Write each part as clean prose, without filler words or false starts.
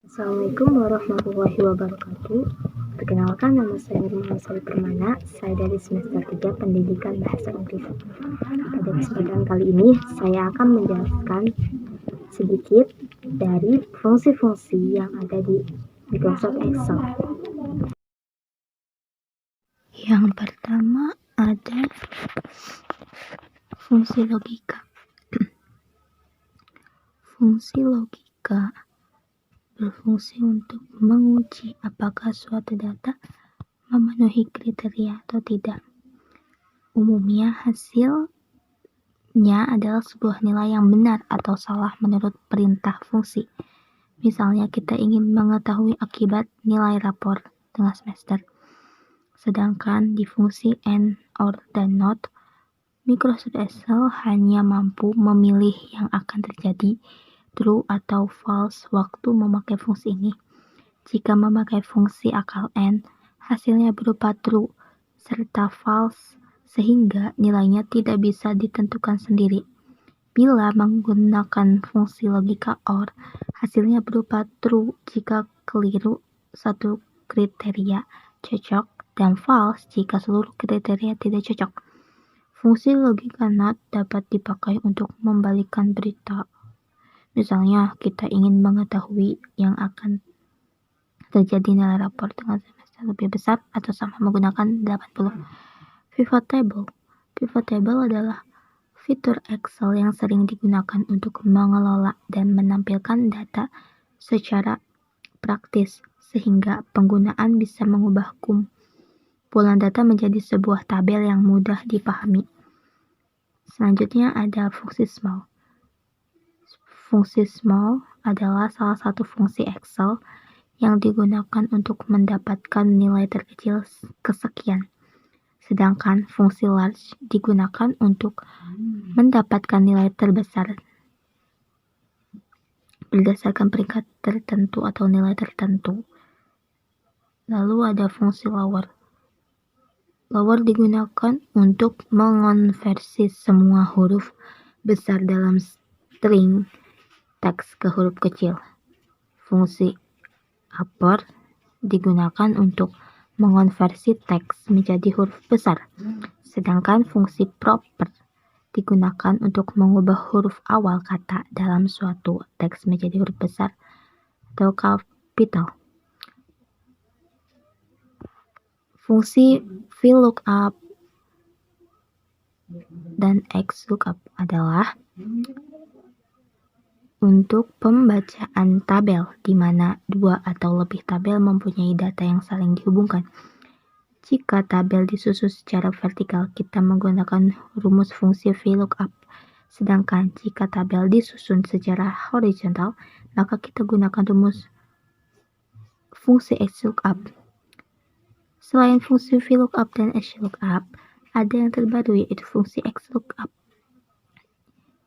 Assalamualaikum warahmatullahi wabarakatuh. Perkenalkan, nama saya Nurmala Sari Permana. Saya dari semester 3 Pendidikan Bahasa Inggris. Pada kesempatan kali ini, saya akan menjelaskan sedikit dari fungsi-fungsi yang ada di Microsoft Excel. Yang pertama ada fungsi logika. Fungsi logika berfungsi untuk menguji apakah suatu data memenuhi kriteria atau tidak. Umumnya hasilnya adalah sebuah nilai yang benar atau salah menurut perintah fungsi. Misalnya kita ingin mengetahui akibat nilai rapor tengah semester. Sedangkan di fungsi AND, OR, dan NOT, Microsoft Excel hanya mampu memilih yang akan terjadi true atau false waktu memakai fungsi ini. Jika memakai fungsi akal AND, hasilnya berupa true serta false sehingga nilainya tidak bisa ditentukan sendiri. Bila menggunakan fungsi logika OR, hasilnya berupa true jika keliru satu kriteria cocok dan false jika seluruh kriteria tidak cocok. Fungsi logika NOT dapat dipakai untuk membalikkan berita. Misalnya, kita ingin mengetahui yang akan terjadi nilai rapor dengan semester lebih besar atau sama menggunakan 80. Pivot Table. Pivot Table adalah fitur Excel yang sering digunakan untuk mengelola dan menampilkan data secara praktis, sehingga penggunaan bisa mengubah kumpulan data menjadi sebuah tabel yang mudah dipahami. Selanjutnya ada fungsi small. Fungsi small adalah salah satu fungsi Excel yang digunakan untuk mendapatkan nilai terkecil kesekian. Sedangkan fungsi large digunakan untuk mendapatkan nilai terbesar berdasarkan peringkat tertentu atau nilai tertentu. Lalu ada fungsi lower. Lower digunakan untuk mengonversi semua huruf besar dalam string teks ke huruf kecil. Fungsi upper digunakan untuk mengonversi teks menjadi huruf besar, sedangkan fungsi proper digunakan untuk mengubah huruf awal kata dalam suatu teks menjadi huruf besar atau kapital. Fungsi VLOOKUP dan XLOOKUP adalah untuk pembacaan tabel, di mana dua atau lebih tabel mempunyai data yang saling dihubungkan. Jika tabel disusun secara vertikal, kita menggunakan rumus fungsi VLOOKUP. Sedangkan jika tabel disusun secara horizontal, maka kita gunakan rumus fungsi XLOOKUP. Selain fungsi VLOOKUP dan XLOOKUP, ada yang terbaru yaitu fungsi XLOOKUP.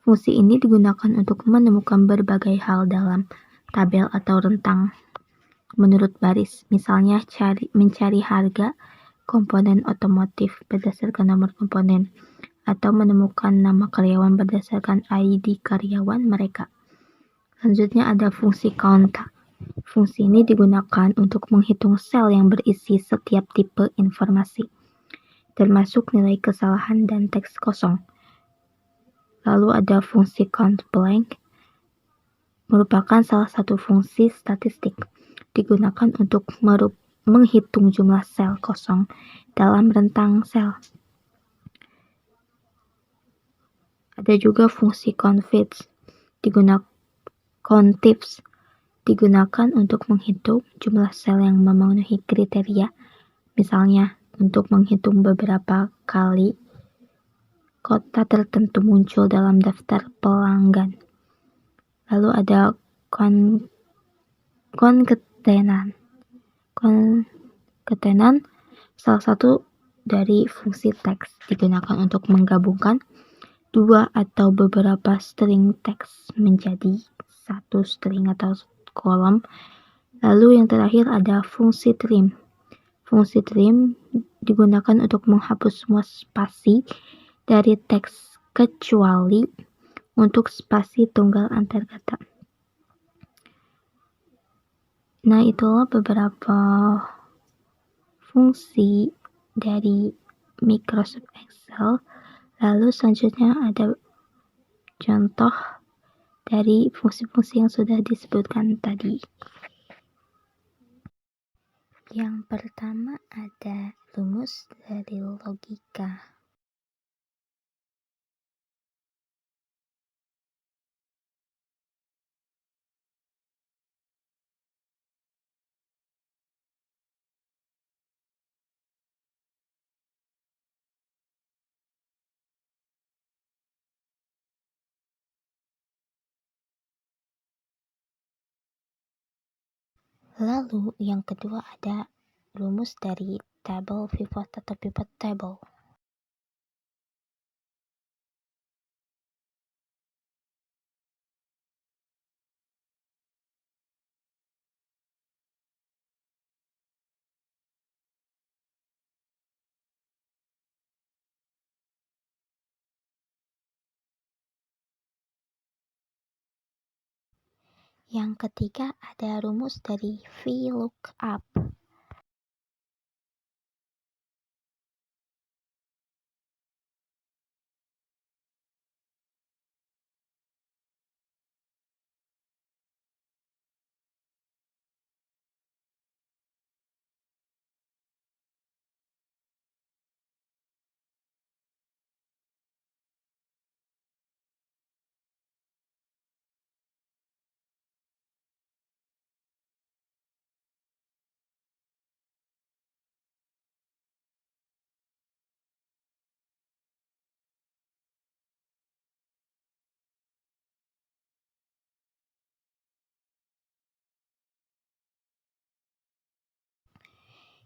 Fungsi ini digunakan untuk menemukan berbagai hal dalam tabel atau rentang menurut baris. Misalnya mencari harga komponen otomotif berdasarkan nomor komponen, atau menemukan nama karyawan berdasarkan ID karyawan mereka. Selanjutnya ada fungsi count. Fungsi ini digunakan untuk menghitung sel yang berisi setiap tipe informasi, termasuk nilai kesalahan dan teks kosong. Lalu ada fungsi count blank, merupakan salah satu fungsi statistik, digunakan untuk menghitung jumlah sel kosong dalam rentang sel. Ada juga fungsi contifs, digunakan untuk menghitung jumlah sel yang memenuhi kriteria, misalnya untuk menghitung beberapa kali kota tertentu muncul dalam daftar pelanggan. Lalu ada konkatenan. Konkatenan salah satu dari fungsi teks, digunakan untuk menggabungkan dua atau beberapa string teks menjadi satu string atau kolom. Lalu yang terakhir ada fungsi trim. Fungsi trim digunakan untuk menghapus semua spasi dari teks kecuali untuk spasi tunggal antar kata. Nah, itulah beberapa fungsi dari Microsoft Excel. Lalu selanjutnya ada contoh dari fungsi-fungsi yang sudah disebutkan tadi. Yang pertama ada rumus dari logika. Lalu yang kedua ada rumus dari tabel pivot atau pivot table. Yang ketiga ada rumus dari VLOOKUP.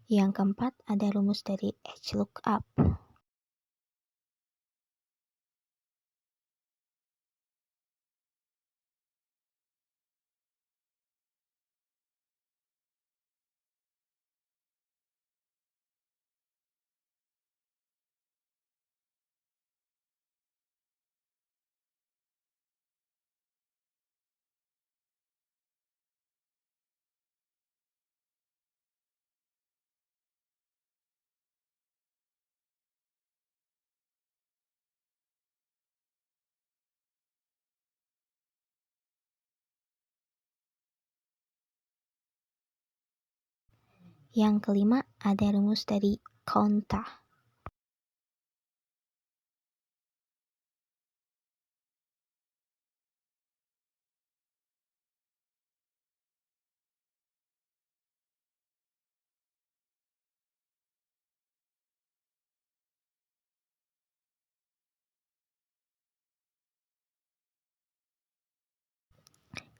Yang keempat ada rumus dari HLOOKUP. Yang kelima ada rumus dari COUNTA.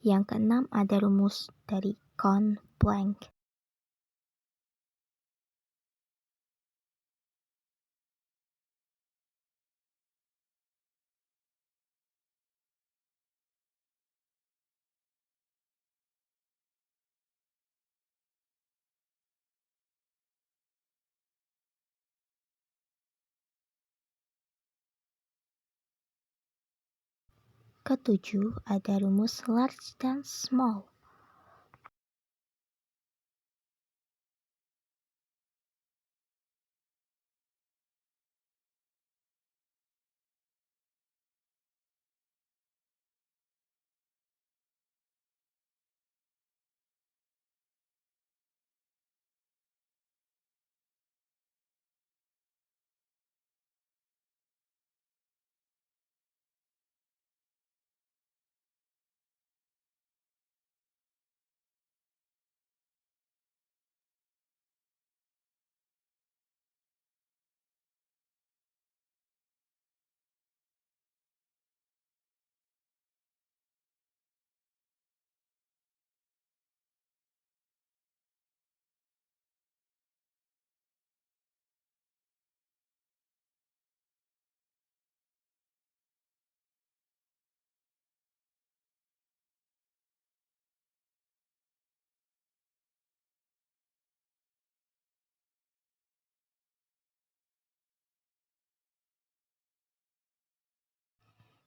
Yang keenam ada rumus dari CONBLANK. Ketujuh ada rumus large dan small.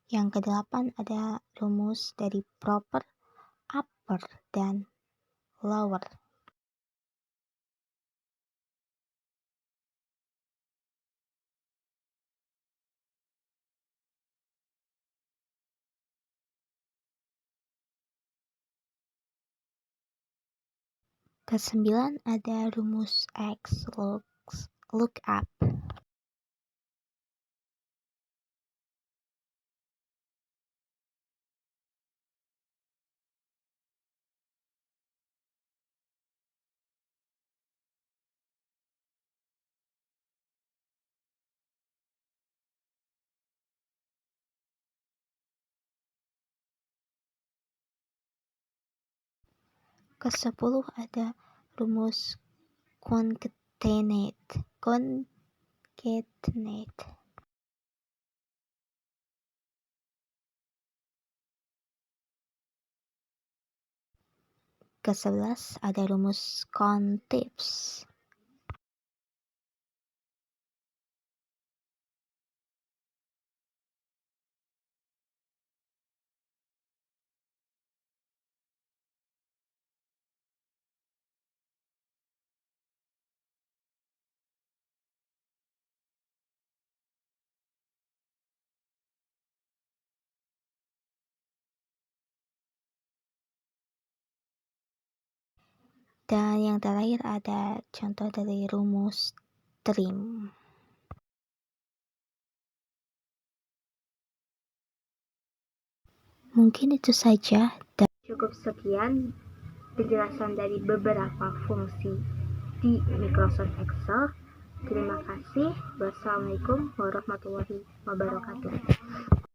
Yang kedelapan ada rumus dari proper, upper, dan lower. Kesembilan ada rumus X lookup. Kesepuluh ada rumus concatenate. Ke-11 ada rumus contips. Dan yang terakhir ada contoh dari rumus trim. Mungkin itu saja dan cukup sekian penjelasan dari beberapa fungsi di Microsoft Excel. Terima kasih. Wassalamualaikum warahmatullahi wabarakatuh.